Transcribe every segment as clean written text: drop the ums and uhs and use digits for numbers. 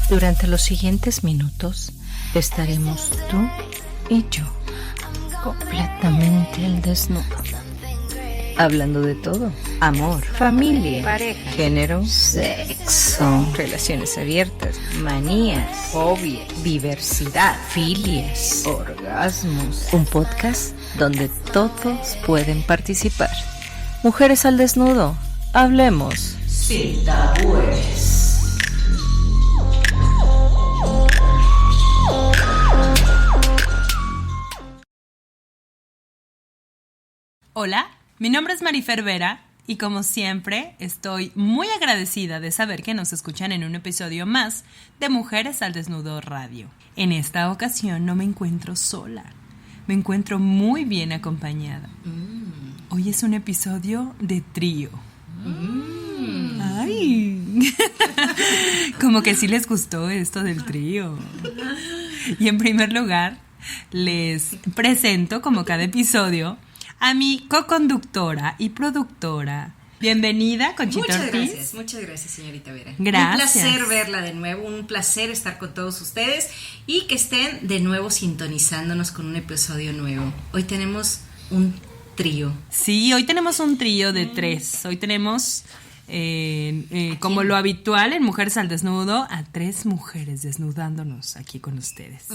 Durante los siguientes minutos estaremos tú y yo completamente al desnudo, hablando de todo: amor, familia, pareja, género, sexo, relaciones abiertas, manías, fobias, diversidad, filias, orgasmos. Un podcast donde todos pueden participar. Mujeres al desnudo, hablemos sin tabúes. Hola, mi nombre es Marifer Vera y como siempre estoy muy agradecida de saber que nos escuchan en un episodio más de Mujeres al Desnudo Radio. En esta ocasión no me encuentro sola, me encuentro muy bien acompañada. Hoy es un episodio de trío. ¡Ay! Como que sí les gustó esto del trío. Y en primer lugar, les presento, como cada episodio, a mi co-conductora y productora. Bienvenida, Conchita Ortiz. Muchas gracias, señorita Vera. Gracias. Un placer verla de nuevo, un placer estar con todos ustedes y que estén de nuevo sintonizándonos con un episodio nuevo. Hoy tenemos un trío. Sí, hoy tenemos un trío de tres. Hoy tenemos, como lo habitual en Mujeres al Desnudo, a 3 mujeres desnudándonos aquí con ustedes.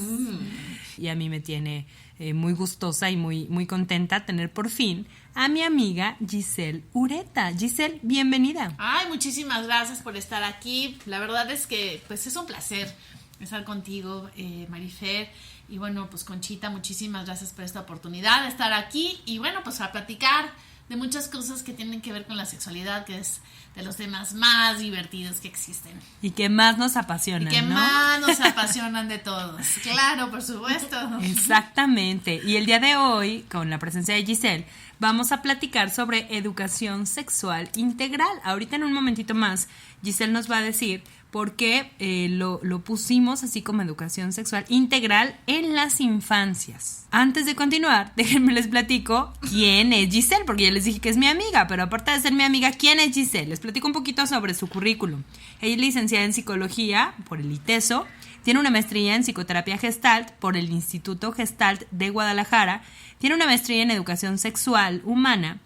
Y a mí me tiene muy gustosa y muy contenta tener por fin a mi amiga Giselle Ureta. Giselle, bienvenida. Ay, muchísimas gracias por estar aquí. La verdad es que pues es un placer estar contigo, Marifer. Y bueno, pues Conchita, muchísimas gracias por esta oportunidad de estar aquí. Y bueno, pues a platicar de muchas cosas que tienen que ver con la sexualidad, que es de los temas más divertidos que existen. Y que más nos apasionan, y que ¿no? más nos apasionan de todos. Claro, por supuesto. Exactamente. Y el día de hoy, con la presencia de Giselle, vamos a platicar sobre educación sexual integral. Ahorita en un momentito más, Giselle nos va a decir por qué lo pusimos así como educación sexual integral en las infancias. Antes de continuar, déjenme les platico quién es Giselle, porque ya les dije que es mi amiga, pero aparte de ser mi amiga, ¿quién es Giselle? Les platico un poquito sobre su currículum. Ella es licenciada en psicología por el ITESO, tiene una maestría en psicoterapia Gestalt por el Instituto Gestalt de Guadalajara, tiene una maestría en educación sexual humana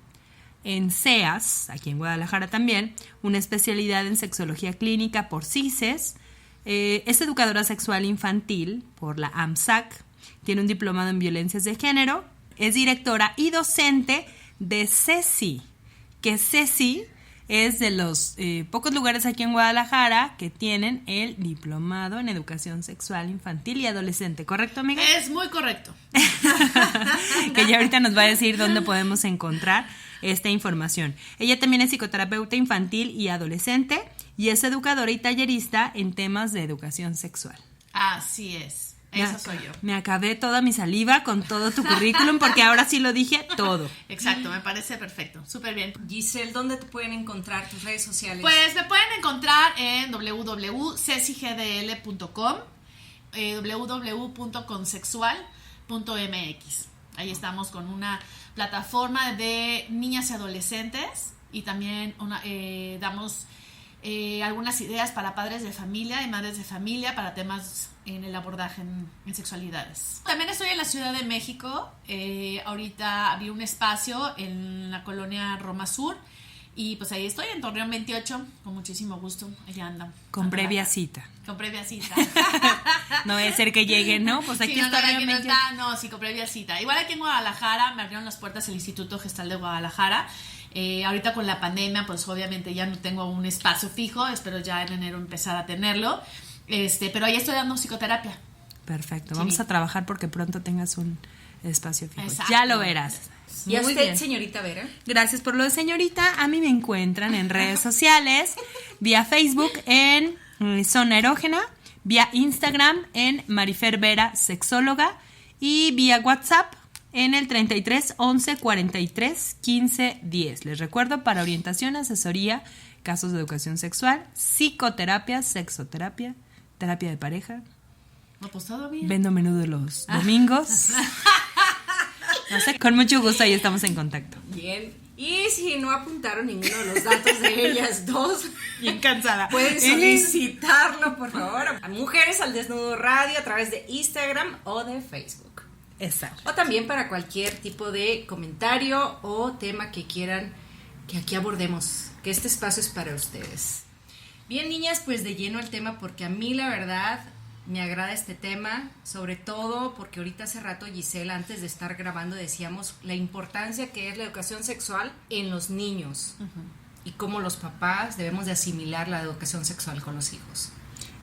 en CEAS, aquí en Guadalajara también, una especialidad en sexología clínica por CISES, es educadora sexual infantil por la AMSAC, tiene un diplomado en violencias de género, es directora y docente de CESI, que CESI es de los pocos lugares aquí en Guadalajara que tienen el diplomado en educación sexual infantil y adolescente, ¿correcto, amiga? Es muy correcto. Que ya ahorita nos va a decir dónde podemos encontrar esta información. Ella también es psicoterapeuta infantil y adolescente y es educadora y tallerista en temas de educación sexual. Así es. Eso soy yo. Me acabé toda mi saliva con todo tu currículum porque ahora sí lo dije todo. Exacto, me parece perfecto. Súper bien. Giselle, ¿dónde te pueden encontrar tus redes sociales? Pues me pueden encontrar en www.cesigdl.com, www.consexual.mx. Ahí estamos con una plataforma de niñas y adolescentes y también damos algunas ideas para padres de familia y madres de familia para temas en el abordaje en sexualidades. También estoy en la Ciudad de México. Ahorita abrí un espacio en la colonia Roma Sur y pues ahí estoy en Torreón 28 con muchísimo gusto. Allá anda. Con previa cita. Con previa cita. No debe ser que lleguen, ¿no? Pues aquí está Torreón 28. Sí, con previa cita. Igual aquí en Guadalajara me abrieron las puertas el Instituto Gestal de Guadalajara. Ahorita con la pandemia, pues obviamente ya no tengo un espacio fijo. Espero ya en enero empezar a tenerlo. Pero ahí estoy dando psicoterapia. Perfecto. Sí. Vamos a trabajar porque pronto tengas un espacio fijo. Exacto. Ya lo verás. ¿Y a Muy usted, bien. señorita Vera? Gracias por lo de señorita. A mí me encuentran en redes sociales, vía Facebook en Zona Erógena, vía Instagram en Marifer Vera Sexóloga y vía WhatsApp en el 33 11 43 15 10. Les recuerdo, para orientación, asesoría, casos de educación sexual, psicoterapia, sexoterapia, terapia de pareja. No, pues todo bien. Vendo menú de los domingos. No sé, con mucho gusto ahí estamos en contacto. Bien. Y si no apuntaron ninguno de los datos de ellas dos, Bien cansada. pueden solicitarlo, por favor, a Mujeres al Desnudo Radio a través de Instagram o de Facebook. Exacto. O también para cualquier tipo de comentario o tema que quieran que aquí abordemos, que este espacio es para ustedes. Bien, niñas, pues de lleno al tema, porque a mí la verdad me agrada este tema, sobre todo porque ahorita hace rato Gisela, antes de estar grabando, decíamos la importancia que es la educación sexual en los niños y cómo los papás debemos de asimilar la educación sexual con los hijos.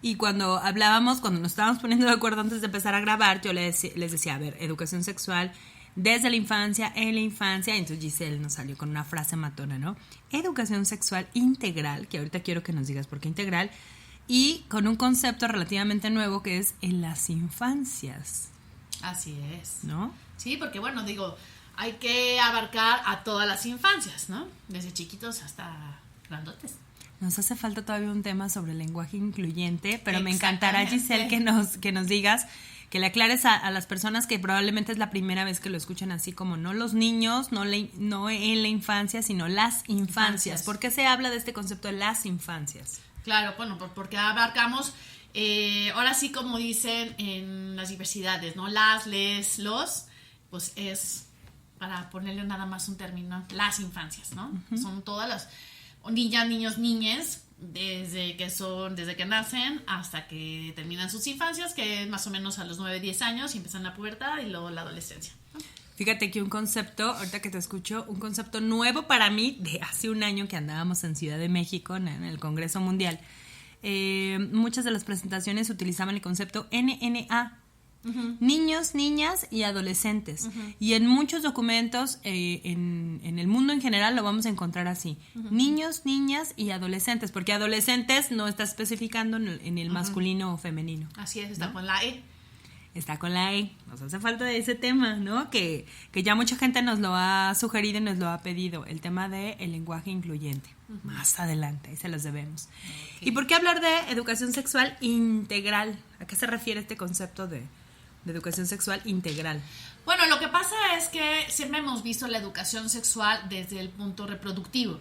Y cuando hablábamos, cuando nos estábamos poniendo de acuerdo antes de empezar a grabar, yo les decía, a ver, educación sexual desde la infancia, en la infancia, y entonces Giselle nos salió con una frase matona, ¿no? Educación sexual integral, que ahorita quiero que nos digas por qué integral, y con un concepto relativamente nuevo que es en las infancias. Así es. ¿No? Sí, porque bueno, digo, hay que abarcar a todas las infancias, ¿no? Desde chiquitos hasta grandotes. Nos hace falta todavía un tema sobre el lenguaje incluyente, pero me encantará, Exactamente. Giselle, que nos digas, que le aclares a las personas que probablemente es la primera vez que lo escuchan así, como no los niños, no en la infancia, sino las infancias. ¿Por qué se habla de este concepto de las infancias? Claro, bueno, porque abarcamos, ahora sí como dicen en las diversidades, ¿no? Las, les, los, pues es, para ponerle nada más un término, las infancias, ¿no? Son todas las niñas, niños, niñes, desde que nacen hasta que terminan sus infancias, que es más o menos a los 9, 10 años y empiezan la pubertad y luego la adolescencia, ¿no? Fíjate que un concepto, ahorita que te escucho, un concepto nuevo para mí de hace un año que andábamos en Ciudad de México, en el Congreso Mundial. Muchas de las presentaciones utilizaban el concepto NNA, niños, niñas y adolescentes. Y en muchos documentos, en el mundo en general, lo vamos a encontrar así. Niños, niñas y adolescentes, porque adolescentes no está especificando en el masculino o femenino. Así es, está ¿no? con la E. Está con la E. Nos hace falta de ese tema, ¿no? Que ya mucha gente nos lo ha sugerido y nos lo ha pedido. El tema del lenguaje incluyente. Más adelante, ahí se los debemos. Okay. ¿Y por qué hablar de educación sexual integral? ¿A qué se refiere este concepto de educación sexual integral? Bueno, lo que pasa es que siempre hemos visto la educación sexual desde el punto reproductivo.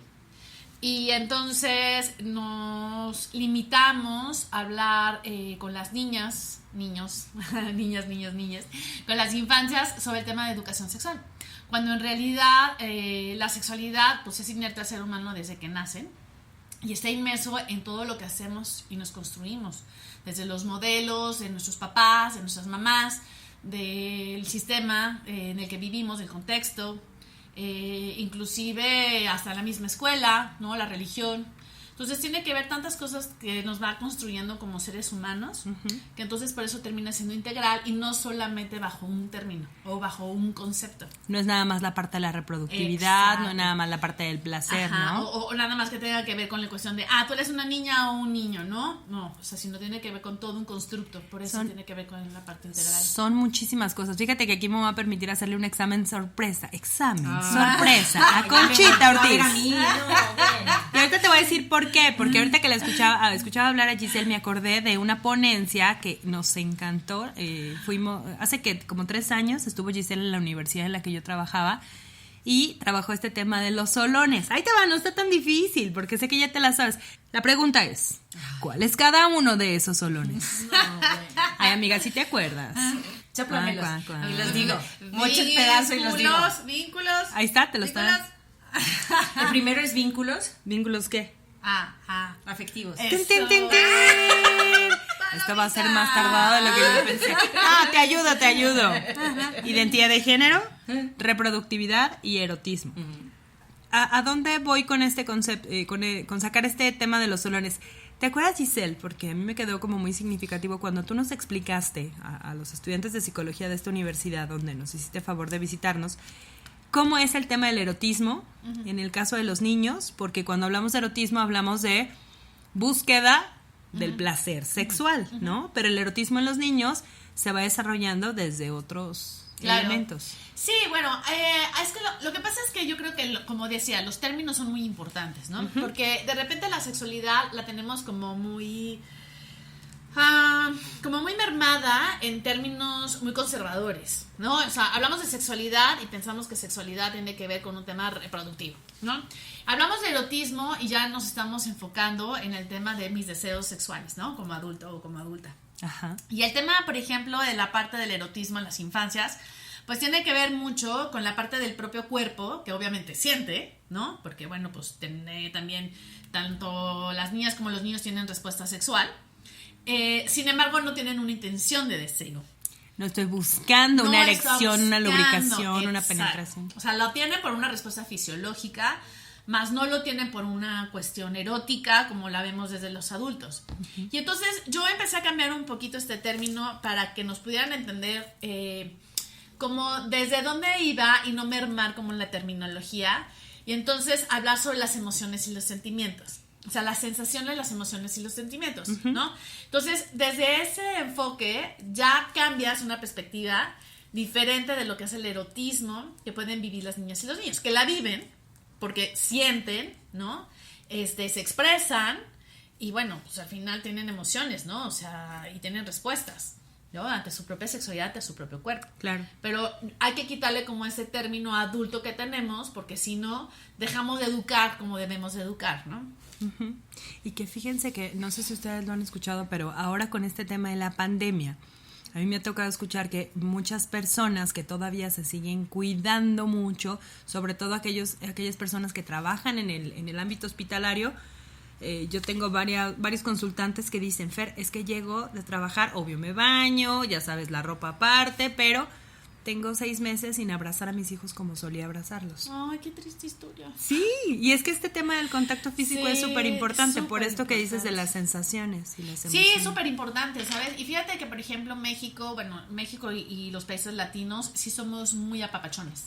Y entonces nos limitamos a hablar con las niñas, niños, niñas, niños, niñas, con las infancias sobre el tema de educación sexual. Cuando en realidad la sexualidad pues es inherente al ser humano desde que nacen y está inmerso en todo lo que hacemos y nos construimos. Desde los modelos de nuestros papás, de nuestras mamás, del sistema en el que vivimos, del contexto. Inclusive hasta la misma escuela, ¿no? La religión. Entonces tiene que ver tantas cosas que nos va construyendo como seres humanos, que entonces por eso termina siendo integral y no solamente bajo un término o bajo un concepto. No es nada más la parte de la reproductividad, Exacto. No es nada más la parte del placer, Ajá, ¿no? o nada más que tenga que ver con la cuestión de, tú eres una niña o un niño, ¿no? No, o sea, sino tiene que ver con todo un constructo, por eso tiene que ver con la parte integral. Son muchísimas cosas. Fíjate que aquí me va a permitir hacerle un examen sorpresa. Sorpresa. A Conchita Ortiz. Y ahorita te voy a decir por qué. Porque ahorita que la escuchaba hablar a Giselle, me acordé de una ponencia que nos encantó. Fuimos, hace que como 3 años estuvo Giselle en la universidad en la que yo trabajaba y trabajó este tema de los solones. Ahí te va, no está tan difícil porque sé que ya te la sabes. La pregunta es, ¿cuál es cada uno de esos solones? Ay, amiga, ¿sí te acuerdas? Chóplamelos. Cuá. Y los digo, muchos pedazos y los digo. Vínculos. Ahí está, te lo está. El primero es vínculos. ¿Vínculos qué? Afectivos. ¡Tin, tin, tin, tin! Esto va a ser más tardado de lo que yo pensé. Te ayudo. Identidad de género, reproductividad y erotismo. ¿A dónde voy con este concepto, con sacar este tema de los solones? ¿Te acuerdas, Giselle? Porque a mí me quedó como muy significativo cuando tú nos explicaste a los estudiantes de psicología de esta universidad, donde nos hiciste favor de visitarnos, cómo es el tema del erotismo en el caso de los niños, porque cuando hablamos de erotismo hablamos de búsqueda del placer sexual, ¿no? Pero el erotismo en los niños se va desarrollando desde otros elementos. Sí, bueno, es que lo que pasa es que yo creo que, como decía, los términos son muy importantes, ¿no? Porque de repente la sexualidad la tenemos como muy Como muy mermada en términos muy conservadores, ¿no? O sea, hablamos de sexualidad y pensamos que sexualidad tiene que ver con un tema reproductivo, ¿no? Hablamos de erotismo y ya nos estamos enfocando en el tema de mis deseos sexuales, ¿no? Como adulto o como adulta. Ajá. Y el tema, por ejemplo, de la parte del erotismo en las infancias, pues tiene que ver mucho con la parte del propio cuerpo, que obviamente siente, ¿no? Porque, bueno, pues también tanto las niñas como los niños tienen respuesta sexual. Sin embargo, no tienen una intención de deseo. No estoy buscando una erección, una lubricación, una exacto. penetración. O sea, lo tienen por una respuesta fisiológica, más no lo tienen por una cuestión erótica como la vemos desde los adultos. Uh-huh. Y entonces yo empecé a cambiar un poquito este término para que nos pudieran entender como desde dónde iba y no mermar como en la terminología. Y entonces hablar sobre las emociones y los sentimientos. O sea, las sensaciones, las emociones y los sentimientos, uh-huh. ¿no? Entonces, desde ese enfoque ya cambias una perspectiva diferente de lo que es el erotismo que pueden vivir las niñas y los niños, que la viven porque sienten, ¿no? Se expresan y, bueno, pues al final tienen emociones, ¿no? O sea, y tienen respuestas, ¿no? Ante su propia sexualidad, ante su propio cuerpo. Claro. Pero hay que quitarle como ese término adulto que tenemos, porque si no, dejamos de educar como debemos de educar, ¿no? Uh-huh. Y que fíjense que, no sé si ustedes lo han escuchado, pero ahora con este tema de la pandemia, a mí me ha tocado escuchar que muchas personas que todavía se siguen cuidando mucho, sobre todo aquellas personas que trabajan en el ámbito hospitalario. Yo tengo varios consultantes que dicen, Fer, es que llego de trabajar, obvio me baño, ya sabes, la ropa aparte, pero tengo 6 meses sin abrazar a mis hijos como solía abrazarlos. Ay, qué triste historia. Sí, y es que este tema del contacto físico es súper importante, por esto que dices de las importante. sensaciones y las emociones. Sí, es súper importante, ¿sabes? Y fíjate que, por ejemplo, México y los países latinos sí somos muy apapachones.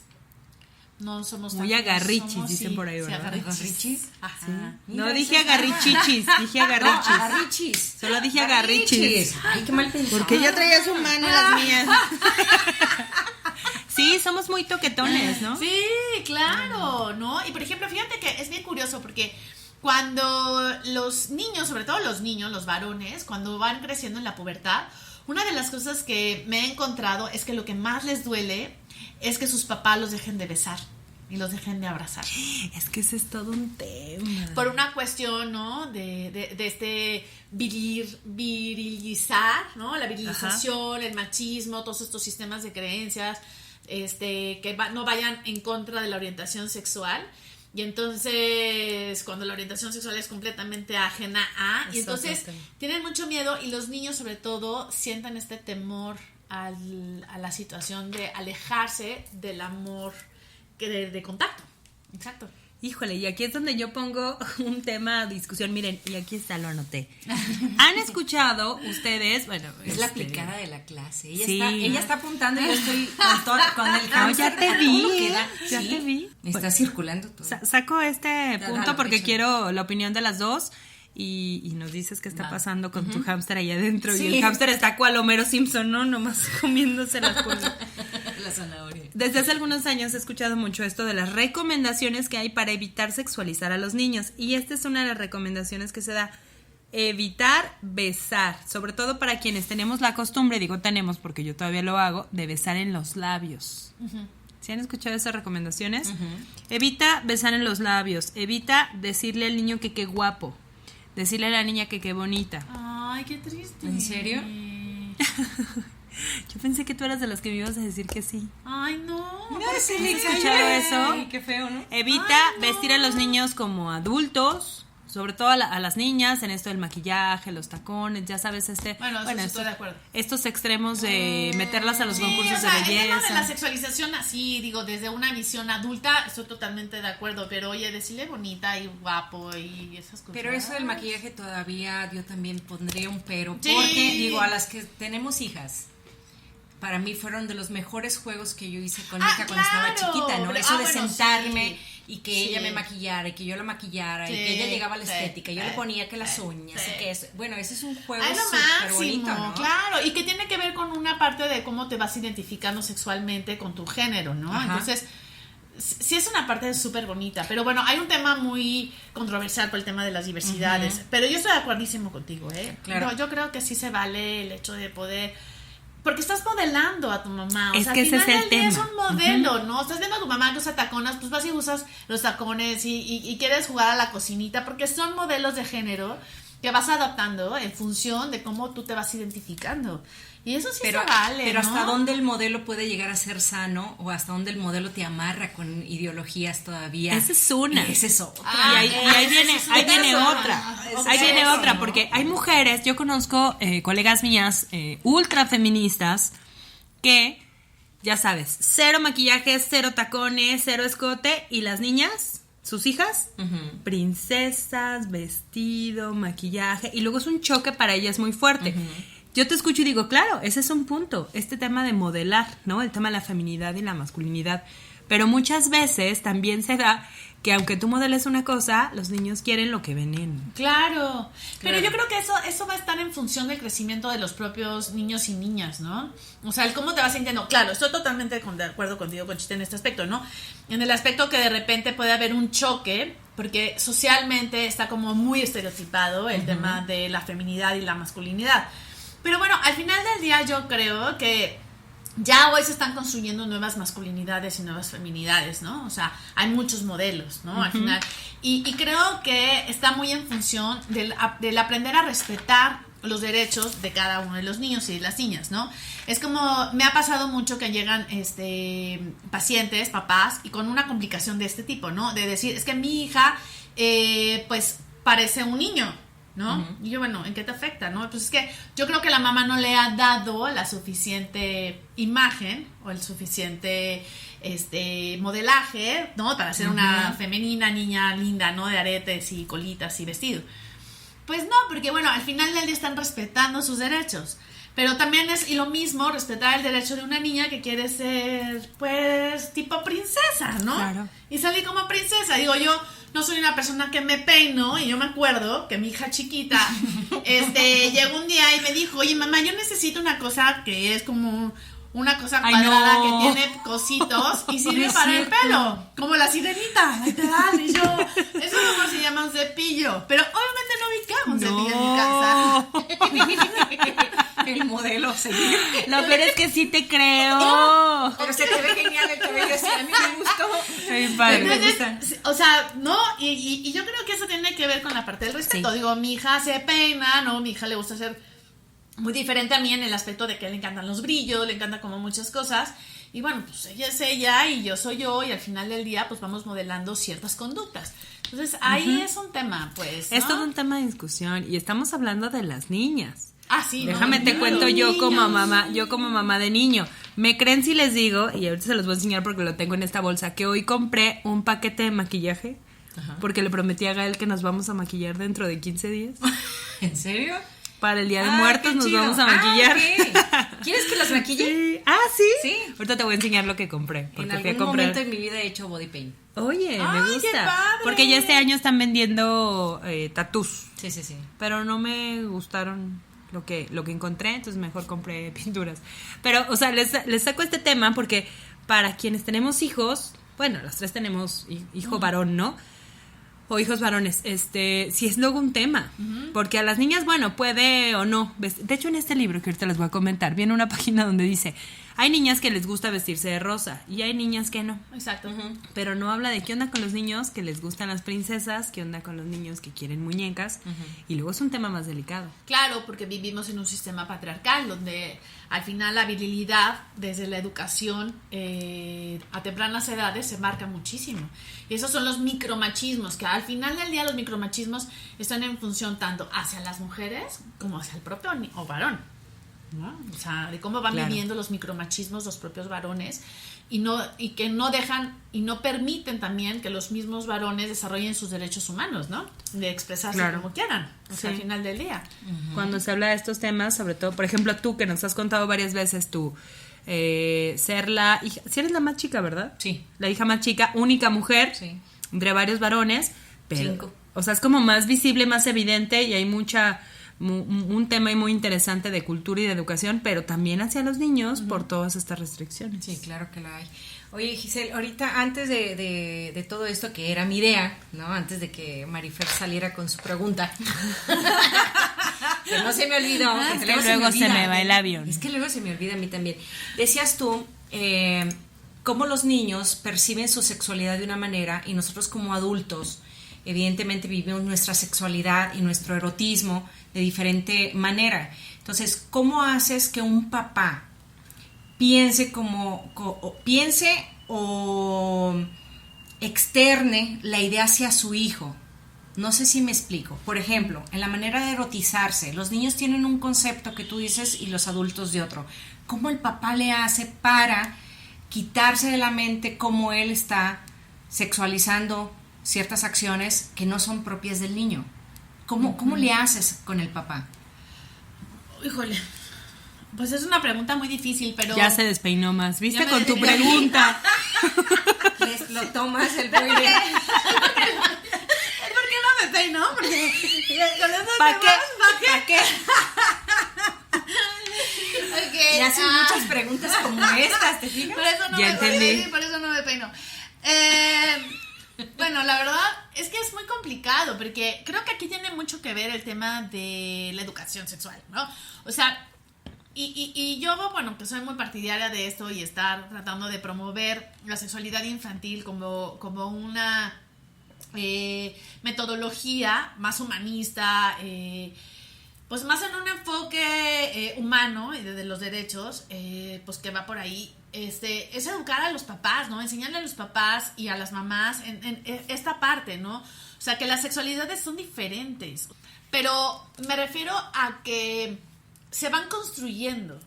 No somos muy agarrichis, dicen por ahí, ¿verdad? Sí, agarrichis. Ajá. Sí. No dije agarrichichis, dije agarrichis. No, agarrichis. Solo dije agarrichis. Ay, qué mal pensado. Porque yo traía su mano las mías. Sí, somos muy toquetones, ¿no? Sí, claro, ¿no? Y por ejemplo, fíjate que es bien curioso porque cuando los niños, sobre todo los niños, los varones, cuando van creciendo en la pubertad, una de las cosas que me he encontrado es que lo que más les duele es que sus papás los dejen de besar y los dejen de abrazar. Es que ese es todo un tema. Por una cuestión, ¿no? De virilizar, ¿no? La virilización, ajá. El machismo, todos estos sistemas de creencias, que no vayan en contra de la orientación sexual. Y entonces, cuando la orientación sexual es completamente ajena a... Y entonces tienen mucho miedo y los niños, sobre todo, sienten este temor a la situación de alejarse del amor de contacto. Exacto. Híjole, y aquí es donde yo pongo un tema a discusión. Miren, y aquí está, lo anoté. ¿Han escuchado ustedes? Bueno, es la aplicada de la clase. Ella está apuntando y yo estoy con el no, ya te vi. Ya te vi. Está circulando todo. Saco este punto porque quiero la opinión de las dos. Y nos dices qué está pasando con tu hámster ahí adentro. Sí. Y el hámster está cual Homero Simpson, ¿no? Nomás comiéndose las cosas. La zanahoria. Desde hace algunos años he escuchado mucho esto de las recomendaciones que hay para evitar sexualizar a los niños. Y esta es una de las recomendaciones que se da. Evitar besar. Sobre todo para quienes tenemos la costumbre, digo tenemos porque yo todavía lo hago, de besar en los labios. Uh-huh. ¿Sí han escuchado esas recomendaciones? Uh-huh. Evita besar en los labios. Evita decirle al niño que qué guapo. Decirle a la niña que qué bonita. Ay, qué triste. ¿En serio? Yo pensé que tú eras de los que me ibas a decir que sí. Ay, no. No, ¿Has escuchado eso? Ay, qué feo, ¿no? Evita vestir a los niños como adultos, sobre todo a las niñas, en esto del maquillaje, los tacones, ya sabes, Bueno, estoy de acuerdo. Estos extremos de meterlas a los concursos de El tema belleza. de la sexualización así, digo, desde una visión adulta, estoy totalmente de acuerdo, pero oye, decirle bonita y guapo y esas cosas. Pero eso del maquillaje todavía yo también pondría un pero, sí. Porque, digo, a las que tenemos hijas, para mí fueron de los mejores juegos que yo hice con mi hija cuando estaba chiquita, ¿no? Eso de sentarme... Sí. Y que ella me maquillara, y que yo la maquillara, y que ella llegaba a la estética, y yo le ponía que las uñas, y que eso. Bueno, ese es un juego súper bonito, ¿no? Claro, y que tiene que ver con una parte de cómo te vas identificando sexualmente con tu género, ¿no? Ajá. Entonces, sí es una parte súper bonita, pero bueno, hay un tema muy controversial por el tema de las diversidades, pero yo estoy de acuerdísimo contigo, Claro. Yo creo que sí se vale el hecho de poder, porque estás modelando a tu mamá, o Es sea, que al ese final es el del día es tema. un modelo, ¿no? Estás viendo a tu mamá que usa tacones, pues vas y usas los tacones y quieres jugar a la cocinita, porque son modelos de género que vas adaptando en función de cómo tú te vas identificando. Y eso sí se vale, pero ¿no? ¿hasta dónde el modelo puede llegar a ser sano o hasta dónde el modelo te amarra con ideologías todavía? Esa es una. Y esa es otra. Y ahí viene otra. Ahí viene eso, otra, ¿no? porque hay mujeres, yo conozco colegas mías ultra feministas que, ya sabes, cero maquillaje, cero tacones, cero escote, y las niñas, sus hijas, princesas, vestido, maquillaje, y luego es un choque para ellas muy fuerte. Yo te escucho y digo, claro, ese es un punto, este tema de modelar, ¿no? El tema de la feminidad y la masculinidad. Pero muchas veces también se da que aunque tú modeles una cosa, los niños quieren lo que ven en... Claro, pero yo creo que eso va a estar en función del crecimiento de los propios niños y niñas, ¿no? O sea, el cómo te vas sintiendo. Claro, estoy totalmente de acuerdo contigo, Conchita, en este aspecto, ¿no? En el aspecto que de repente puede haber un choque, porque socialmente está como muy estereotipado el tema de la feminidad y la masculinidad. Pero bueno, al final del día yo creo que ya hoy se están construyendo nuevas masculinidades y nuevas feminidades, ¿no? O sea, hay muchos modelos, ¿no? Al final. Y creo que está muy en función del aprender a respetar los derechos de cada uno de los niños y de las niñas, ¿no? Es como, me ha pasado mucho que llegan pacientes, papás, y con una complicación de este tipo, ¿no? De decir, es que mi hija, pues, parece un niño, ¿no? Y yo, bueno, ¿en qué te afecta, no? Pues es que yo creo que la mamá no le ha dado la suficiente imagen o el suficiente modelaje, ¿no? Para ser una femenina niña linda, ¿no? De aretes y colitas y vestido. Pues no, porque bueno, al final del día están respetando sus derechos. Pero también es lo mismo respetar el derecho de una niña que quiere ser, pues, tipo princesa, ¿no? Claro. Y salir como princesa. Digo, yo no soy una persona que me peino, y yo me acuerdo que mi hija chiquita, llegó un día y me dijo, oye, mamá, yo necesito una cosa que es como una cosa cuadrada que tiene cositos y sirve para el pelo, como la sirenita, literal. Y yo, eso no se llama un cepillo, pero obviamente no ubicamos cepillo en mi casa. El modelo Lo peor es que sí te creo. Pero se te ve genial el cabello así, a mí me gustó. Muy padre. Entonces, o sea, ¿no? Y yo creo que eso tiene que ver con la parte del respeto. Sí. Digo, mi hija se peina, ¿no? Mi hija le gusta hacer muy diferente a mí en el aspecto de que le encantan los brillos, le encantan como muchas cosas. Y bueno, pues ella es ella y yo soy yo, y al final del día pues vamos modelando ciertas conductas. Entonces ahí es un tema, pues, ¿no? Es todo un tema de discusión y estamos hablando de las niñas. Ah, sí. Déjame te claro. cuento yo como mamá de niño. ¿Me creen si les digo, y ahorita se los voy a enseñar porque lo tengo en esta bolsa, que hoy compré un paquete de maquillaje? Porque le prometí a Gael que nos vamos a maquillar dentro de 15 días. ¿En serio? Para el Día de Muertos qué nos chido. vamos a maquillar. Ok. ¿Quieres que las maquille? Sí. Ah, ¿sí? Sí. Ahorita te voy a enseñar lo que compré. En Porque fui a algún comprar. momento de mi vida he hecho body paint. Oye, ¡Ay, me qué gusta. padre! Porque ya este año están vendiendo tatús. Sí, sí, sí. Pero no me gustaron lo que encontré, entonces mejor compré pinturas. Pero, o sea, les saco este tema porque para quienes tenemos hijos, bueno, las tres tenemos hijo varón, ¿no? O hijos varones, sí es luego un tema, porque a las niñas, bueno, puede o no. De hecho, en este libro que ahorita les voy a comentar, viene una página donde dice, hay niñas que les gusta vestirse de rosa y hay niñas que no. Exacto. Pero no habla de qué onda con los niños que les gustan las princesas, qué onda con los niños que quieren muñecas, y luego es un tema más delicado. Claro, porque vivimos en un sistema patriarcal donde al final la virilidad desde la educación a tempranas edades se marca muchísimo. Y esos son los micromachismos, que al final del día los micromachismos están en función tanto hacia las mujeres como hacia el propio varón, ¿no? O sea, de cómo van Claro. viviendo los micromachismos los propios varones y que no dejan y no permiten también que los mismos varones desarrollen sus derechos humanos, ¿no? De expresarse Claro. como quieran, o sea, Sí. al final del día. Cuando se habla de estos temas, sobre todo, por ejemplo, tú que nos has contado varias veces ser la hija, si eres la más chica, ¿verdad? Sí. La hija más chica, única mujer, Sí. entre varios varones, pero, 5. o sea, es como más visible, más evidente y hay un tema muy interesante de cultura y de educación, pero también hacia los niños por todas estas restricciones. Sí, claro que la hay. Oye, Giselle, ahorita antes de todo esto, que era mi idea, ¿no? Antes de que Marifer saliera con su pregunta, que no se me olvidó. Es que luego se me va el avión. Es que luego se me olvida a mí también. Decías tú, cómo los niños perciben su sexualidad de una manera y nosotros como adultos, evidentemente vivimos nuestra sexualidad y nuestro erotismo de diferente manera. Entonces, ¿cómo haces que un papá piense o externe la idea hacia su hijo? No sé si me explico. Por ejemplo, en la manera de erotizarse, los niños tienen un concepto que tú dices y los adultos de otro. ¿Cómo el papá le hace para quitarse de la mente cómo él está sexualizando ciertas acciones que no son propias del niño? ¿Cómo le haces con el papá? Híjole, pues es una pregunta muy difícil, pero... Ya se despeinó más, ¿viste? Ya Con tu despeiné. pregunta. Le explotó más el ¿Por buey. qué no me peino? Porque con esos ¿Para qué? temas, ¿para qué? Y hacen muchas preguntas como estas, ¿te fijas? Por eso no Ya me entendí. peino, por eso no me peino. Bueno, la verdad es que es muy complicado, porque creo que aquí tiene mucho que ver el tema de la educación sexual, ¿no? O sea, y yo, bueno, que soy muy partidaria de esto y estar tratando de promover la sexualidad infantil como una metodología más humanista, pues más en un enfoque humano y de los derechos, pues que va por ahí. Es educar a los papás, ¿no? Enseñarle a los papás y a las mamás en esta parte, ¿no? O sea, que las sexualidades son diferentes. Pero me refiero a que se van construyendo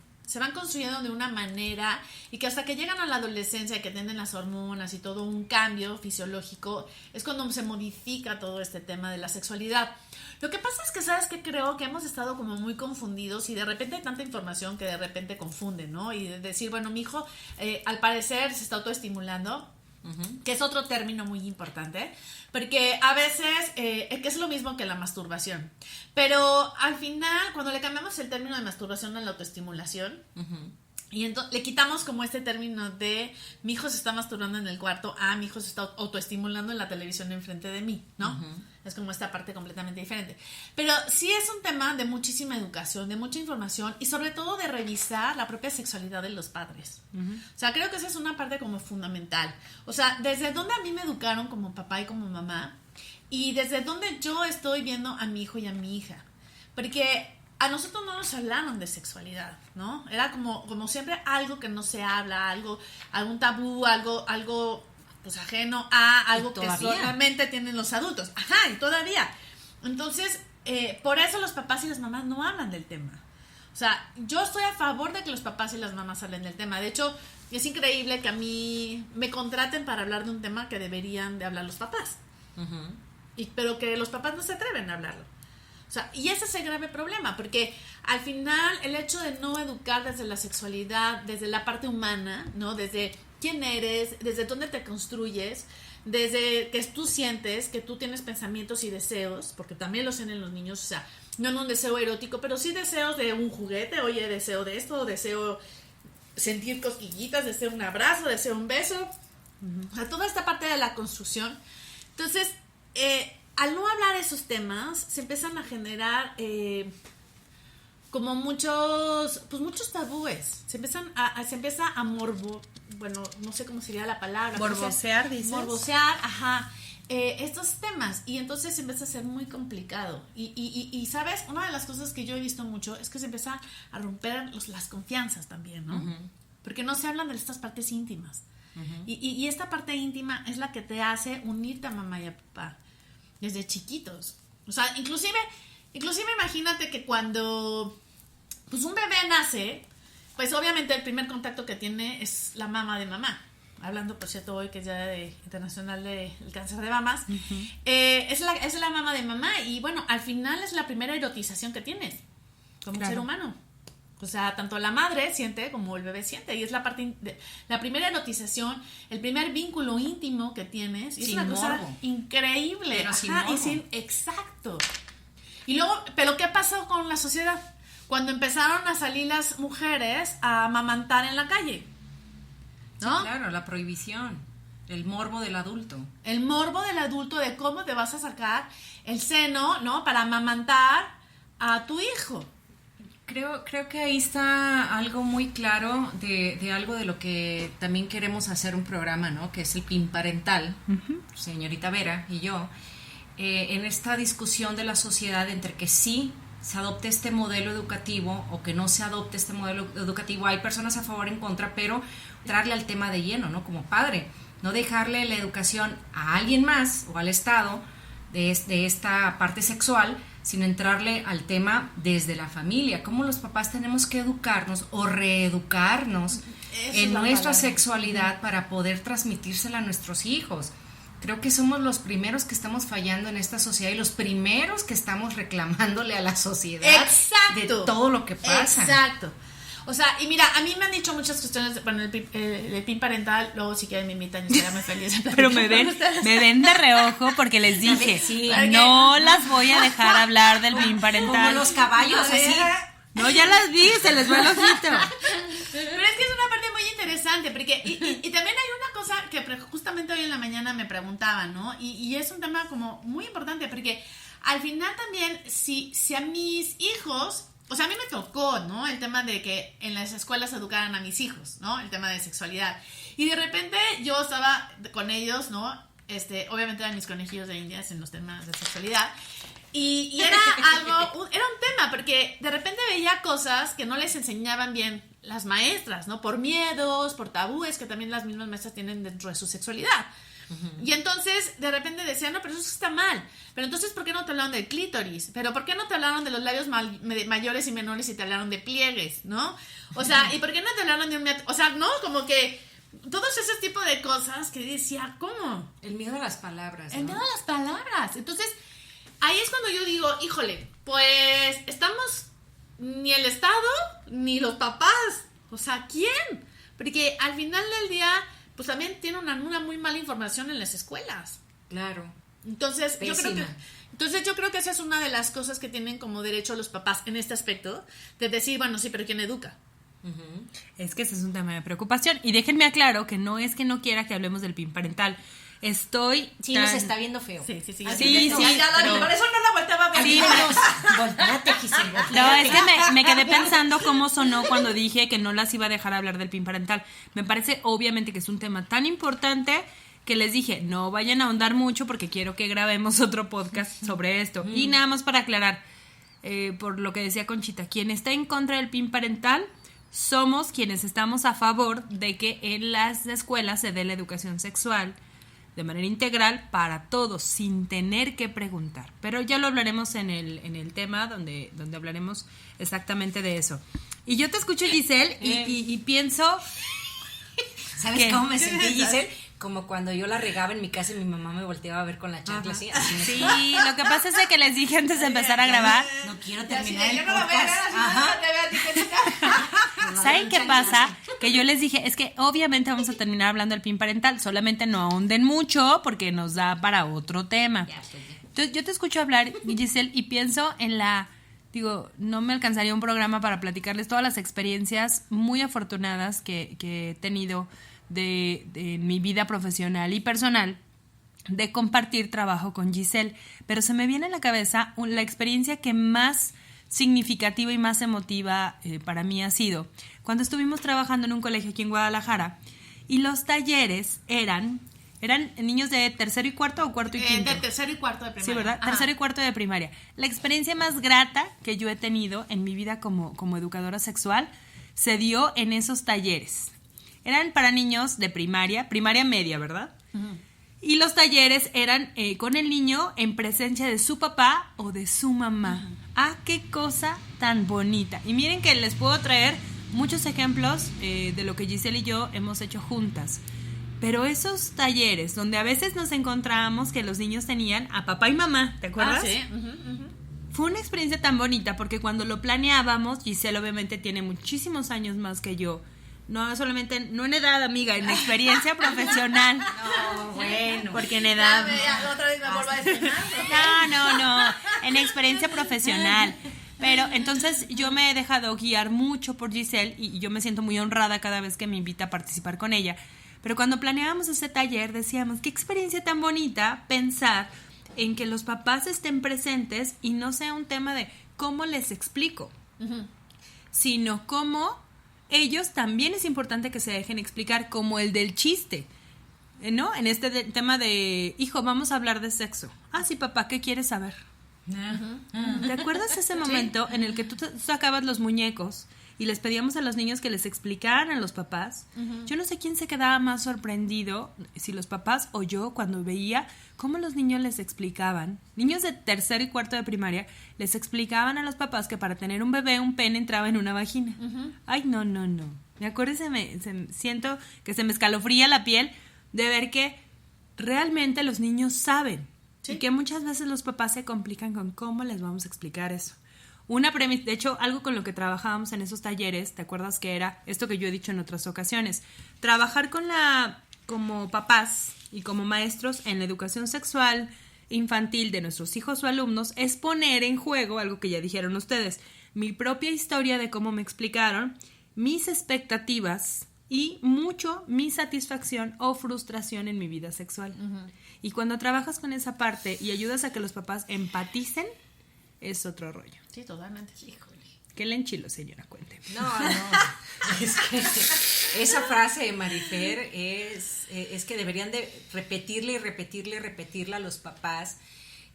de una manera y que hasta que llegan a la adolescencia y que tienen las hormonas y todo un cambio fisiológico, es cuando se modifica todo este tema de la sexualidad. Lo que pasa es que, ¿sabes qué? Creo que hemos estado como muy confundidos y de repente hay tanta información que de repente confunde, ¿no? Y de decir, bueno, mi hijo al parecer se está autoestimulando, que es otro término muy importante, porque a veces que es lo mismo que la masturbación, pero al final cuando le cambiamos el término de masturbación a la autoestimulación, y entonces le quitamos como este término de mi hijo se está masturbando en el cuarto a mi hijo se está autoestimulando en la televisión enfrente de mí, ¿no? Es como esta parte completamente diferente. Pero sí es un tema de muchísima educación, de mucha información y sobre todo de revisar la propia sexualidad de los padres. O sea, creo que esa es una parte como fundamental. O sea, desde donde a mí me educaron como papá y como mamá y desde donde yo estoy viendo a mi hijo y a mi hija. Porque a nosotros no nos hablaron de sexualidad, ¿no? Era como siempre algo que no se habla, algún tabú, algo pues ajeno a algo que solamente tienen los adultos. Ajá, y todavía. Entonces, por eso los papás y las mamás no hablan del tema. O sea, yo estoy a favor de que los papás y las mamás hablen del tema. De hecho, es increíble que a mí me contraten para hablar de un tema que deberían de hablar los papás. Pero que los papás no se atreven a hablarlo. O sea, y ese es el grave problema, porque al final el hecho de no educar desde la sexualidad, desde la parte humana, ¿no? Desde quién eres, desde dónde te construyes, desde que tú sientes, que tú tienes pensamientos y deseos, porque también los tienen los niños, o sea, no en un deseo erótico, pero sí deseos de un juguete, oye, deseo de esto, deseo sentir cosquillitas, deseo un abrazo, deseo un beso, o sea, toda esta parte de la construcción. Entonces, al no hablar de esos temas, se empiezan a generar como muchos tabúes. Se empieza a bueno, no sé cómo sería la palabra. Morbosear, dices. Morbosear, ajá. Estos temas. Y entonces se empieza a ser muy complicado. Y ¿sabes? Una de las cosas que yo he visto mucho es que se empieza a romper las confianzas también, ¿no? Porque no se hablan de estas partes íntimas. Y esta parte íntima es la que te hace unirte a mamá y a papá. Desde chiquitos. O sea, inclusive imagínate que cuando pues un bebé nace, pues obviamente el primer contacto que tiene es la mama de mamá. Hablando, por cierto, hoy que es Día Internacional del Cáncer de Mamas. Es la mama de mamá y bueno, al final es la primera erotización que tienes como ser humano. O sea, tanto la madre siente como el bebé siente. Y es la primera erotización, el primer vínculo íntimo que tienes. Y sin es una cosa morbo. increíble. Pero sin morbo. Exacto. Y luego, ¿pero qué pasó con la sociedad? Cuando empezaron a salir las mujeres a amamantar en la calle. ¿no? Sí, claro, la prohibición, el morbo del adulto. El morbo del adulto de cómo te vas a sacar el seno, ¿no? Para amamantar a tu hijo. Creo que ahí está algo muy claro de algo de lo que también queremos hacer un programa, ¿no? Que es el PIN parental, señorita Vera y yo, en esta discusión de la sociedad entre que sí se adopte este modelo educativo o que no se adopte este modelo educativo. Hay personas a favor, en contra, pero entrarle al tema de lleno, ¿no? Como padre, no dejarle la educación a alguien más o al Estado de esta parte sexual, sino entrarle al tema desde la familia, cómo los papás tenemos que educarnos o reeducarnos en nuestra sexualidad para poder transmitírsela a nuestros hijos. Creo que somos los primeros que estamos fallando en esta sociedad y los primeros que estamos reclamándole a la sociedad de todo lo que pasa. Exacto. O sea, y mira, a mí me han dicho muchas cuestiones, bueno, el PIN parental, luego si quieren me invitan y será muy feliz. Pero me ven de reojo porque les dije, no las voy a dejar hablar del PIN parental. Como los caballos, así. No, ya las vi, se les va el ojito. Pero es que es una parte muy interesante, porque y también hay una cosa que justamente hoy en la mañana me preguntaban, ¿no? Y es un tema como muy importante, porque al final también, si a mis hijos... O sea, a mí me tocó, ¿no? El tema de que en las escuelas educaran a mis hijos, ¿no? El tema de sexualidad. Y de repente yo estaba con ellos, ¿no? Obviamente eran mis conejillos de indias en los temas de sexualidad. Y era era un tema, porque de repente veía cosas que no les enseñaban bien las maestras, ¿no? Por miedos, por tabúes que también las mismas maestras tienen dentro de su sexualidad. Y entonces de repente decían, no, pero eso está mal. Pero entonces, ¿por qué no te hablaron del clítoris? Pero ¿por qué no te hablaron de los labios mayores y menores y te hablaron de pliegues, ¿no? O sea, ¿y por qué no te hablaron de un... O sea, ¿no? Como que todos esos tipos de cosas que decía, ¿cómo? El miedo a las palabras, ¿no? El miedo a las palabras. Entonces, ahí es cuando yo digo, híjole, pues estamos ni el Estado ni los papás. O sea, ¿quién? Porque al final del día... pues también tiene una muy mala información en las escuelas. Claro. Entonces, yo creo que esa es una de las cosas que tienen como derecho los papás en este aspecto, de decir, bueno, sí, pero ¿quién educa? Es que ese es un tema de preocupación. Y déjenme aclaro que no es que no quiera que hablemos del PIN parental. Nos está viendo feo. Sí. Sí, por eso no la volteaba a ver. Sí, volteate, Giselle. No, es que me quedé pensando cómo sonó cuando dije que no las iba a dejar hablar del PIN parental. Me parece obviamente que es un tema tan importante que les dije, no vayan a ahondar mucho porque quiero que grabemos otro podcast sobre esto. Y nada más para aclarar, por lo que decía Conchita, quien está en contra del PIN parental somos quienes estamos a favor de que en las escuelas se dé la educación sexual de manera integral para todos, sin tener que preguntar. Pero ya lo hablaremos en el tema donde hablaremos exactamente de eso. Y yo te escucho, Giselle, y pienso... ¿Sabes cómo me sentí, Giselle? Como cuando yo la regaba en mi casa y mi mamá me volteaba a ver con la chancla así. Sí, lo que pasa es que les dije antes de empezar a grabar. No quiero terminar el podcast. ¿Saben qué pasa? Que yo les dije, es que obviamente vamos a terminar hablando del PIN parental, solamente no ahonden mucho porque nos da para otro tema. Entonces yo te escucho hablar, Giselle, y pienso en no me alcanzaría un programa para platicarles todas las experiencias muy afortunadas que he tenido de mi vida profesional y personal, de compartir trabajo con Giselle, pero se me viene a la cabeza la experiencia que más significativa y más emotiva para mí ha sido cuando estuvimos trabajando en un colegio aquí en Guadalajara y los talleres eran niños de tercero y cuarto o cuarto y quinto. De tercero y cuarto de primaria. Sí, ¿verdad? Ajá. Tercero y cuarto de primaria. La experiencia más grata que yo he tenido en mi vida como educadora sexual se dio en esos talleres. Eran para niños de primaria media, ¿verdad? Uh-huh. Y los talleres eran con el niño en presencia de su papá o de su mamá. Uh-huh. ¡Ah, qué cosa tan bonita! Y miren que les puedo traer muchos ejemplos de lo que Giselle y yo hemos hecho juntas. Pero esos talleres donde a veces nos encontrábamos que los niños tenían a papá y mamá, ¿te acuerdas? Ah, sí. Uh-huh, uh-huh. Fue una experiencia tan bonita porque cuando lo planeábamos, Giselle obviamente tiene muchísimos años más que yo. No solamente, no en edad, amiga, en experiencia profesional. No, bueno. Porque en edad... Ya, otra vez me vuelvo a destinar. No, en experiencia profesional. Pero entonces yo me he dejado guiar mucho por Giselle y yo me siento muy honrada cada vez que me invita a participar con ella. Pero cuando planeábamos ese taller decíamos, qué experiencia tan bonita pensar en que los papás estén presentes y no sea un tema de cómo les explico, sino cómo ellos también es importante que se dejen explicar, como el del chiste, ¿no? En este tema de, hijo, vamos a hablar de sexo. Ah, sí, papá, ¿qué quieres saber? ¿Te acuerdas ese momento en el que tú sacabas los muñecos y les pedíamos a los niños que les explicaran a los papás? Yo no sé quién se quedaba más sorprendido, si los papás o yo, cuando veía cómo los niños les explicaban. Niños de tercero y cuarto de primaria les explicaban a los papás que para tener un bebé un pene entraba en una vagina. Ay, no. Me acuerdo y siento que se me escalofría la piel de ver que realmente los niños saben. Sí. Y que muchas veces los papás se complican con cómo les vamos a explicar eso. Una premisa, de hecho, algo con lo que trabajábamos en esos talleres, ¿te acuerdas que era esto que yo he dicho en otras ocasiones? Trabajar como papás y como maestros en la educación sexual infantil de nuestros hijos o alumnos es poner en juego algo que ya dijeron ustedes, mi propia historia de cómo me explicaron, mis expectativas y mucho mi satisfacción o frustración en mi vida sexual. Y cuando trabajas con esa parte y ayudas a que los papás empaticen, es otro rollo. Sí, totalmente. Híjole. ¿Qué le enchilo, señora? Cuénteme. No. Es que esa frase de Marifer es que deberían de repetirla a los papás.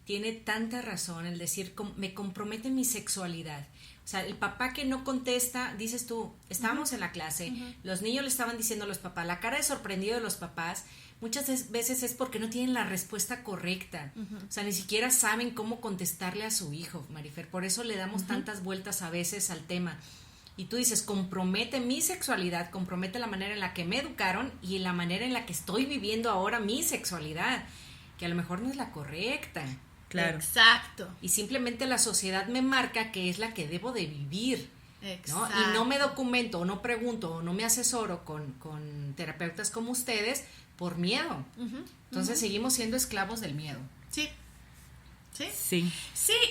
Tiene tanta razón el decir, me compromete mi sexualidad. O sea, el papá que no contesta, dices tú, estábamos en la clase, los niños le estaban diciendo a los papás, la cara de sorprendido de los papás, muchas veces es porque no tienen la respuesta correcta. O sea, ni siquiera saben cómo contestarle a su hijo, Marifer. Por eso le damos tantas vueltas a veces al tema. Y tú dices, compromete mi sexualidad, compromete la manera en la que me educaron y la manera en la que estoy viviendo ahora mi sexualidad, que a lo mejor no es la correcta. Claro. Exacto. Y simplemente la sociedad me marca que es la que debo de vivir. Exacto. ¿No? Y no me documento, o no pregunto, o no me asesoro con terapeutas como ustedes por miedo. Entonces seguimos siendo esclavos del miedo. Sí. Sí,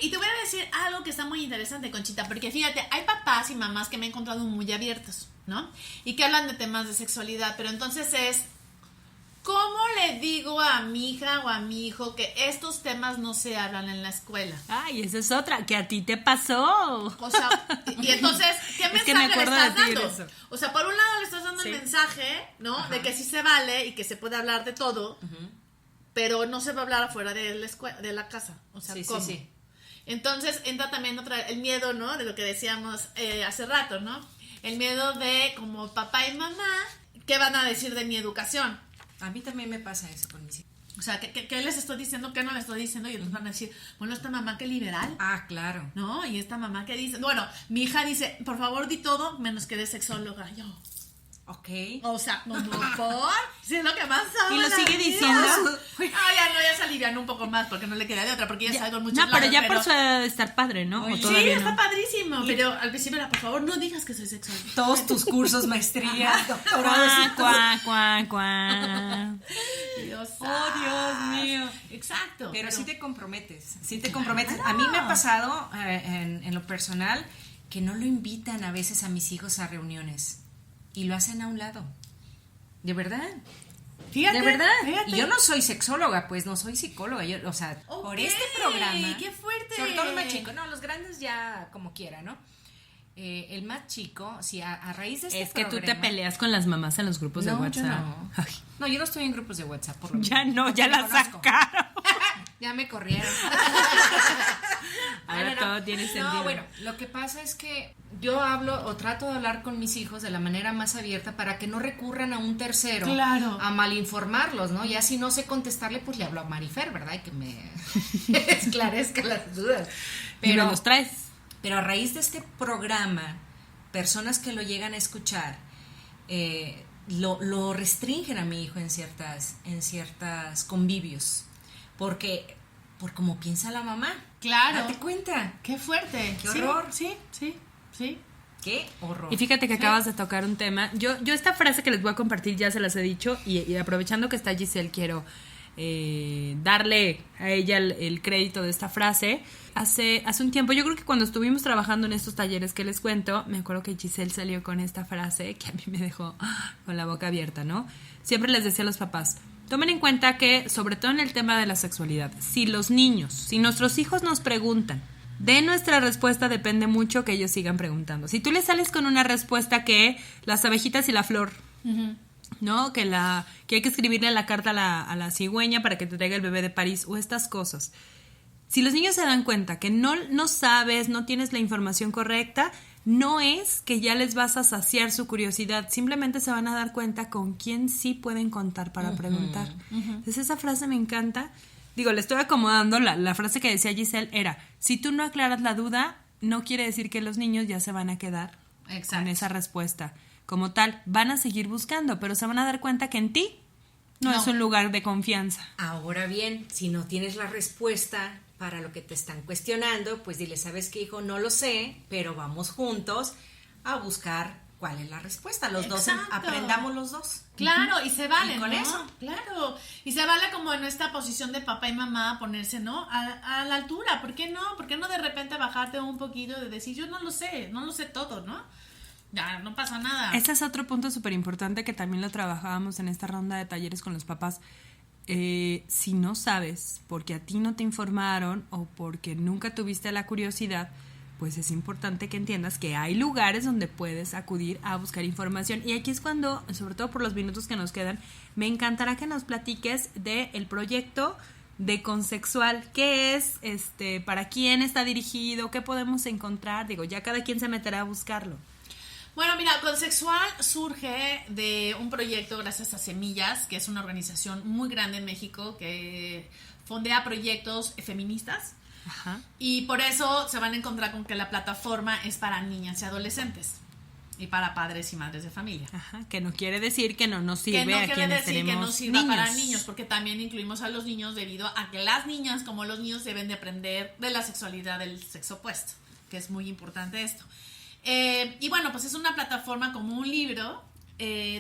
y te voy a decir algo que está muy interesante, Conchita, porque fíjate, hay papás y mamás que me he encontrado muy abiertos, ¿no? Y que hablan de temas de sexualidad, pero entonces es, ¿cómo le digo a mi hija o a mi hijo que estos temas no se hablan en la escuela? Ay, esa es otra, que a ti te pasó. O sea, y entonces, ¿qué mensaje me acuerdo le estás de decir dando? eso. O sea, por un lado le estás dando el mensaje, ¿no? Ajá. De que sí se vale y que se puede hablar de todo, pero no se va a hablar afuera de la escuela, de la casa. O sea, ¿cómo? Sí. Entonces entra también el miedo, ¿no? De lo que decíamos hace rato, ¿no? El miedo de, como papá y mamá, ¿qué van a decir de mi educación? A mí también me pasa eso con mis hijos. O sea, ¿qué les estoy diciendo? ¿Qué no les estoy diciendo? Y ellos van a decir, bueno, esta mamá qué liberal. Ah, claro. ¿No? Y esta mamá que dice, bueno, mi hija dice, por favor di todo menos que de sexóloga. Yo, Ok. o sea, no, por, si es lo que más sabe. Y lo la sigue vida. diciendo. Ya se alivian un poco más porque no le queda de otra, porque ya salgo en muchos No, pero lados, ya por su edad de estar padre, ¿no? Oye, ¿O Sí, todavía está no? padrísimo, pero al principio era, por favor, no digas que soy sexóloga. Todos tus cursos, maestría, doctorado. Cuá. Dios, Dios mío. Exacto. Pero sí te comprometes, A mí me ha pasado en lo personal que no lo invitan a veces a mis hijos a reuniones y lo hacen a un lado. De verdad. Fíjate, De verdad. fíjate. Y yo no soy sexóloga, pues no soy psicóloga. Yo, o sea, por este programa. ¡Qué fuerte! Sobre todo los más chicos. No, los grandes ya como quiera, ¿no? El más chico, sí, a raíz de este Es que programa. tú te peleas con las mamás en los grupos de No, WhatsApp. yo no. Ay, No, yo no estoy en grupos de WhatsApp, por lo menos. ya no, ya Me la conozco. sacaron. Ya me corrieron. Ahora todo tiene sentido. No, bueno, lo que pasa es que yo hablo o trato de hablar con mis hijos de la manera más abierta para que no recurran a un tercero Claro. a malinformarlos, ¿no? Ya si no sé contestarle, pues le hablo a Marifer, ¿verdad? Y que me esclarezca las dudas. Y me Pero, los traes. pero a raíz de este programa, personas que lo llegan a escuchar, lo restringen a mi hijo en ciertas convivios. Porque, por como piensa la mamá. Claro. Date cuenta. ¡Qué fuerte! ¡Qué horror! Sí. ¡Qué horror! Y fíjate que acabas de tocar un tema. Yo esta frase que les voy a compartir ya se las he dicho y aprovechando que está Giselle quiero darle a ella el crédito de esta frase. Hace un tiempo, yo creo que cuando estuvimos trabajando en estos talleres que les cuento, me acuerdo que Giselle salió con esta frase que a mí me dejó con la boca abierta, ¿no? Siempre les decía a los papás, tomen en cuenta que, sobre todo en el tema de la sexualidad, si nuestros hijos nos preguntan, de nuestra respuesta depende mucho que ellos sigan preguntando. Si tú les sales con una respuesta que las abejitas y la flor, ¿no? Que hay que escribirle la carta a la cigüeña para que te traiga el bebé de París o estas cosas. Si los niños se dan cuenta que no sabes, no tienes la información correcta, no es que ya les vas a saciar su curiosidad, simplemente se van a dar cuenta con quién sí pueden contar para preguntar. Entonces esa frase me encanta. Digo, le estoy acomodando, la frase que decía Giselle era, si tú no aclaras la duda, no quiere decir que los niños ya se van a quedar con esa respuesta. Como tal, van a seguir buscando, pero se van a dar cuenta que en ti no es un lugar de confianza. Ahora bien, si no tienes la respuesta para lo que te están cuestionando, pues dile, ¿sabes qué, hijo? No lo sé, pero vamos juntos a buscar cuál es la respuesta. Los dos, aprendamos los dos. Claro, y se vale, ¿Y con ¿no? eso? Claro, y se vale como en esta posición de papá y mamá ponerse, ¿no? A la altura, ¿por qué no? ¿Por qué no de repente bajarte un poquito de decir, yo no lo sé todo, ¿no? Ya, no pasa nada. Este es otro punto súper importante que también lo trabajábamos en esta ronda de talleres con los papás. Si no sabes, porque a ti no te informaron o porque nunca tuviste la curiosidad, pues es importante que entiendas que hay lugares donde puedes acudir a buscar información. Y aquí es cuando, sobre todo por los minutos que nos quedan, me encantará que nos platiques del proyecto de Consexual. ¿Qué es? ¿Para quién está dirigido? ¿Qué podemos encontrar? Digo, ya cada quien se meterá a buscarlo. Bueno, mira, Consexual surge de un proyecto gracias a Semillas, que es una organización muy grande en México que fondea proyectos feministas. Ajá. Y por eso se van a encontrar con que la plataforma es para niñas y adolescentes y para padres y madres de familia. Ajá, que no quiere decir que no nos sirve que no a quiere quienes decir tenemos que no sirva niños. para niños, porque también incluimos a los niños debido a que las niñas como los niños deben de aprender de la sexualidad del sexo opuesto, que es muy importante esto. Y bueno, pues es una plataforma como un libro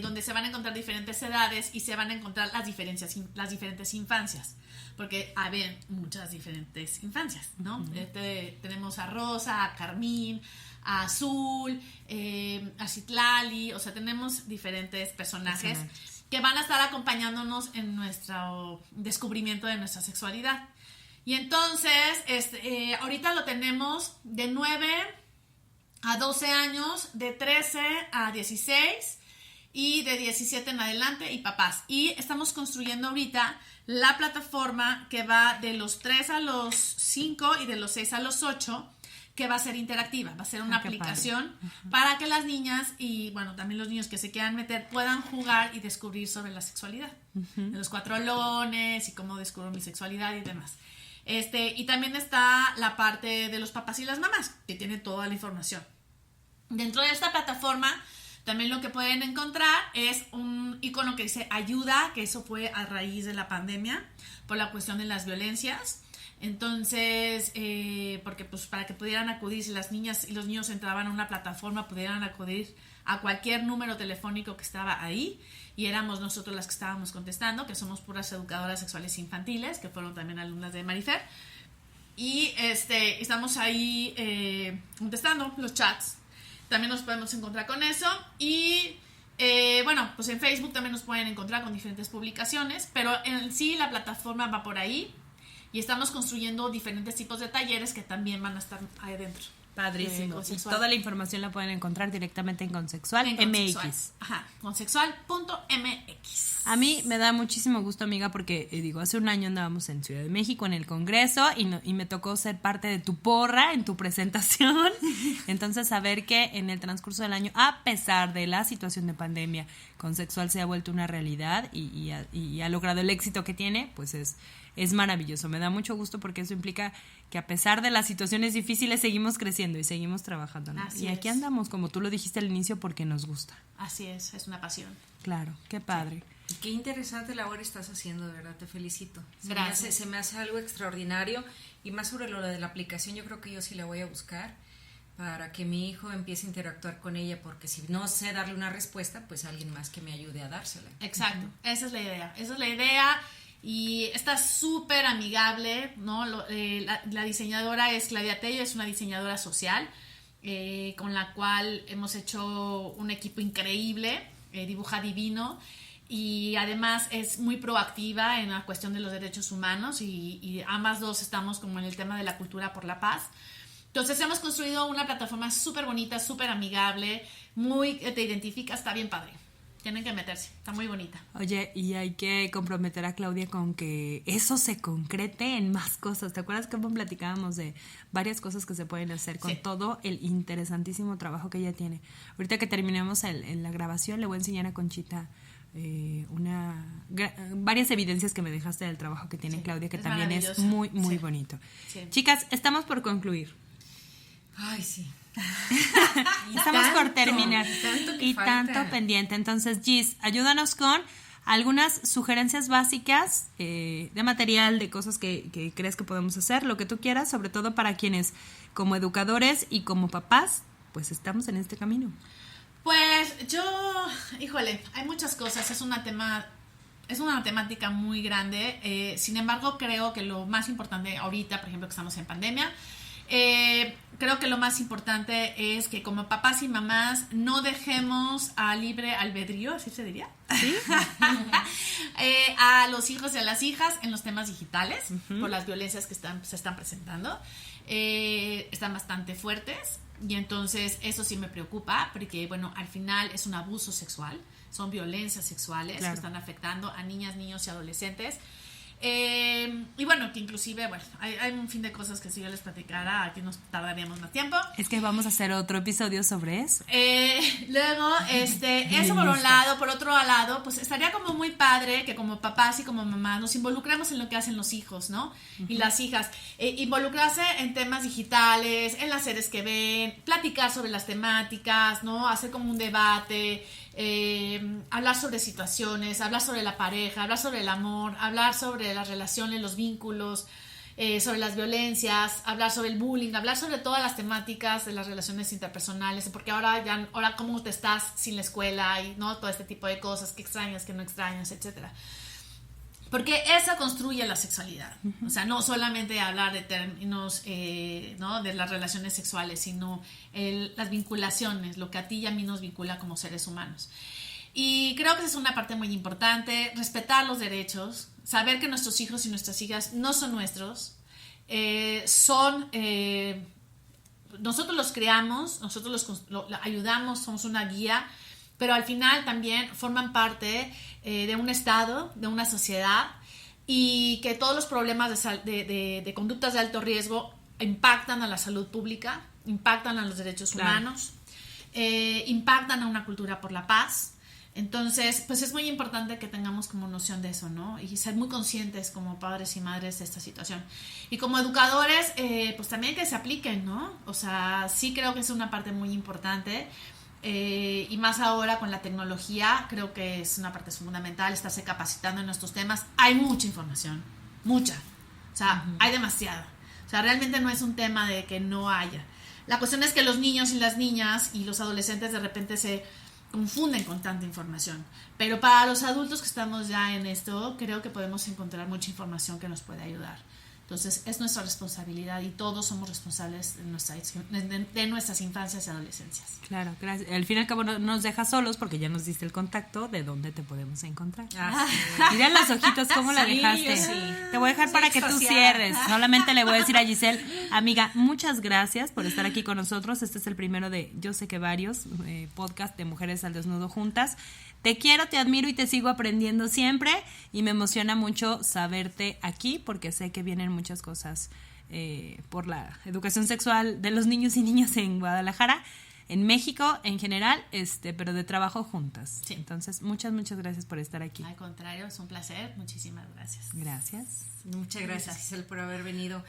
donde se van a encontrar diferentes edades y se van a encontrar las diferentes infancias, porque hay muchas diferentes infancias, ¿no? Uh-huh. Tenemos a Rosa, a Carmín, a Azul, a Citlali, o sea, tenemos diferentes personajes que van a estar acompañándonos en nuestro descubrimiento de nuestra sexualidad. Y entonces, ahorita lo tenemos de 9 a 12 años, de 13 a 16 y de 17 en adelante y papás. Y estamos construyendo ahorita la plataforma que va de los 3 a los 5 y de los 6 a los 8, que va a ser interactiva, va a ser una aplicación para que las niñas y bueno, también los niños que se quieran meter puedan jugar y descubrir sobre la sexualidad, de los 4 olones y cómo descubro mi sexualidad y demás. Y también está la parte de los papás y las mamás, que tiene toda la información. Dentro de esta plataforma, también lo que pueden encontrar es un icono que dice ayuda, que eso fue a raíz de la pandemia, por la cuestión de las violencias. Entonces, porque pues para que pudieran acudir, si las niñas y los niños entraban a una plataforma, pudieran acudir a cualquier número telefónico que estaba ahí, y éramos nosotros las que estábamos contestando, que somos puras educadoras sexuales infantiles, que fueron también alumnas de Marifer, y estamos ahí contestando los chats. También nos podemos encontrar con eso, y bueno, pues en Facebook también nos pueden encontrar con diferentes publicaciones, pero en sí la plataforma va por ahí, y estamos construyendo diferentes tipos de talleres que también van a estar ahí dentro. Padrísimo. Y toda la información la pueden encontrar directamente en Consexual MX. Ajá, consexual.mx. A mí me da muchísimo gusto, amiga, porque hace un año andábamos en Ciudad de México en el Congreso y me tocó ser parte de tu porra en tu presentación. Entonces, saber que en el transcurso del año, a pesar de la situación de pandemia, Consexual se ha vuelto una realidad y ha logrado el éxito que tiene, pues es maravilloso. Me da mucho gusto porque eso implica que a pesar de las situaciones difíciles seguimos creciendo y seguimos trabajando, ¿no? Y aquí andamos, como tú lo dijiste al inicio, porque nos gusta. Así es una pasión. Claro, qué padre. Sí. Qué interesante labor estás haciendo, de verdad, te felicito. Gracias. Se me hace algo extraordinario, y más sobre lo de la aplicación, yo creo que yo sí la voy a buscar para que mi hijo empiece a interactuar con ella, porque si no sé darle una respuesta, pues alguien más que me ayude a dársela. Exacto, esa es la idea. y está súper amigable, ¿no? La diseñadora es Claudia Tello, es una diseñadora social, con la cual hemos hecho un equipo increíble, dibuja divino, y además es muy proactiva en la cuestión de los derechos humanos, y ambas dos estamos como en el tema de la cultura por la paz. Entonces hemos construido una plataforma súper bonita, súper amigable, muy te identifica, está bien padre. Tienen que meterse, está muy bonita. Oye, y hay que comprometer a Claudia con que eso se concrete en más cosas. ¿Te acuerdas que platicábamos de varias cosas que se pueden hacer con todo el interesantísimo trabajo que ella tiene? Ahorita que terminemos la grabación, le voy a enseñar a Conchita varias evidencias que me dejaste del trabajo que tiene Claudia, que también es muy, muy bonito. Sí. Chicas, estamos por concluir. Ay, sí. Estamos por terminar y tanto pendiente. Entonces, Gis, ayúdanos con algunas sugerencias básicas de material, de cosas que crees que podemos hacer, lo que tú quieras, sobre todo para quienes como educadores y como papás pues estamos en este camino. Pues yo, híjole, hay muchas cosas, es una temática muy grande, sin embargo creo que lo más importante ahorita, por ejemplo que estamos en pandemia, creo que lo más importante es que como papás y mamás no dejemos a libre albedrío, ¿así se diría? ¿Sí? A los hijos y a las hijas en los temas digitales, por las violencias que se están presentando, están bastante fuertes, y entonces eso sí me preocupa, porque bueno, al final es un abuso sexual, son violencias sexuales que están afectando a niñas, niños y adolescentes. Y bueno, que inclusive, bueno, hay un fin de cosas que si yo les platicara, aquí nos tardaríamos más tiempo. Es que vamos a hacer otro episodio sobre eso. Luego, eso por un lado, por otro lado, pues estaría como muy padre que como papás y como mamás nos involucremos en lo que hacen los hijos, ¿no? Y las hijas. Involucrarse en temas digitales, en las series que ven, platicar sobre las temáticas, ¿no? Hacer como un debate, hablar sobre situaciones, hablar sobre la pareja, hablar sobre el amor, hablar sobre las relaciones, los vínculos, sobre las violencias, hablar sobre el bullying, hablar sobre todas las temáticas de las relaciones interpersonales, porque ahora cómo te estás sin la escuela y no todo este tipo de cosas, que extrañas, que no extrañas, etcétera. Porque eso construye la sexualidad. O sea, no solamente hablar de términos, ¿no? de las relaciones sexuales, sino las vinculaciones, lo que a ti y a mí nos vincula como seres humanos. Y creo que esa es una parte muy importante, respetar los derechos, saber que nuestros hijos y nuestras hijas no son nuestros, nosotros los creamos, nosotros los ayudamos, somos una guía, pero al final también forman parte de un estado, de una sociedad, y que todos los problemas de conductas de alto riesgo impactan a la salud pública, impactan a los derechos humanos, impactan a una cultura por la paz. Entonces, pues es muy importante que tengamos como noción de eso, ¿no? Y ser muy conscientes como padres y madres de esta situación. Y como educadores, pues también que se apliquen, ¿no? O sea, sí creo que es una parte muy importante. Y más ahora con la tecnología, creo que es una parte fundamental estarse capacitando en estos temas. Hay mucha información, mucha. O sea, hay demasiada. O sea, realmente no es un tema de que no haya. La cuestión es que los niños y las niñas y los adolescentes de repente se confunden con tanta información, pero para los adultos que estamos ya en esto, creo que podemos encontrar mucha información que nos puede ayudar. Entonces es nuestra responsabilidad y todos somos responsables de nuestras infancias y adolescencias. Claro, gracias. Al fin y al cabo no nos dejas solos porque ya nos diste el contacto de dónde te podemos encontrar. Mira los ojitos cómo la dejaste. Sí. Te voy a dejar para que tú cierres. Solamente le voy a decir a Giselle, amiga, muchas gracias por estar aquí con nosotros. Este es el primero de, yo sé que varios podcast de Mujeres al Desnudo juntas. Te quiero, te admiro y te sigo aprendiendo siempre, y me emociona mucho saberte aquí porque sé que vienen muchas cosas por la educación sexual de los niños y niñas en Guadalajara, en México en general, pero de trabajo juntas. Sí. Entonces, muchas gracias por estar aquí. Al contrario, es un placer. Muchísimas gracias. Gracias. Muchas gracias, Giselle, por haber venido.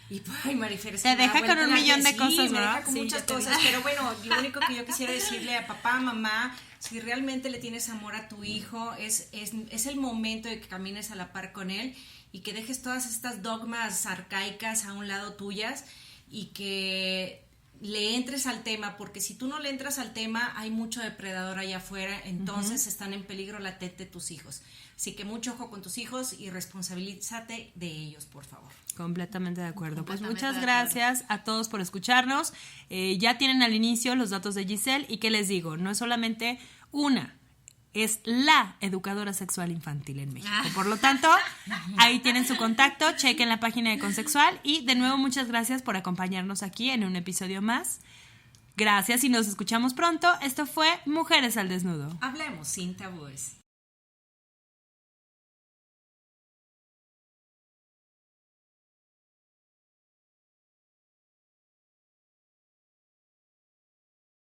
Y ay, Marifer, te deja con un millón de cosas, ¿verdad? Me deja con muchas cosas, pero bueno, lo único que yo quisiera decirle a papá, mamá, si realmente le tienes amor a tu hijo, es el momento de que camines a la par con él y que dejes todas estas dogmas arcaicas a un lado tuyas, y que le entres al tema, porque si tú no le entras al tema, hay mucho depredador allá afuera, entonces están en peligro latente tus hijos. Así que mucho ojo con tus hijos y responsabilízate de ellos, por favor. Completamente de acuerdo. Pues Completamente muchas de gracias a todos por escucharnos. Ya tienen al inicio los datos de Giselle y ¿qué les digo? No es solamente una, es la educadora sexual infantil en México. Por lo tanto, ahí tienen su contacto, chequen la página de Consexual y de nuevo muchas gracias por acompañarnos aquí en un episodio más. Gracias y nos escuchamos pronto. Esto fue Mujeres al Desnudo. Hablemos sin tabúes.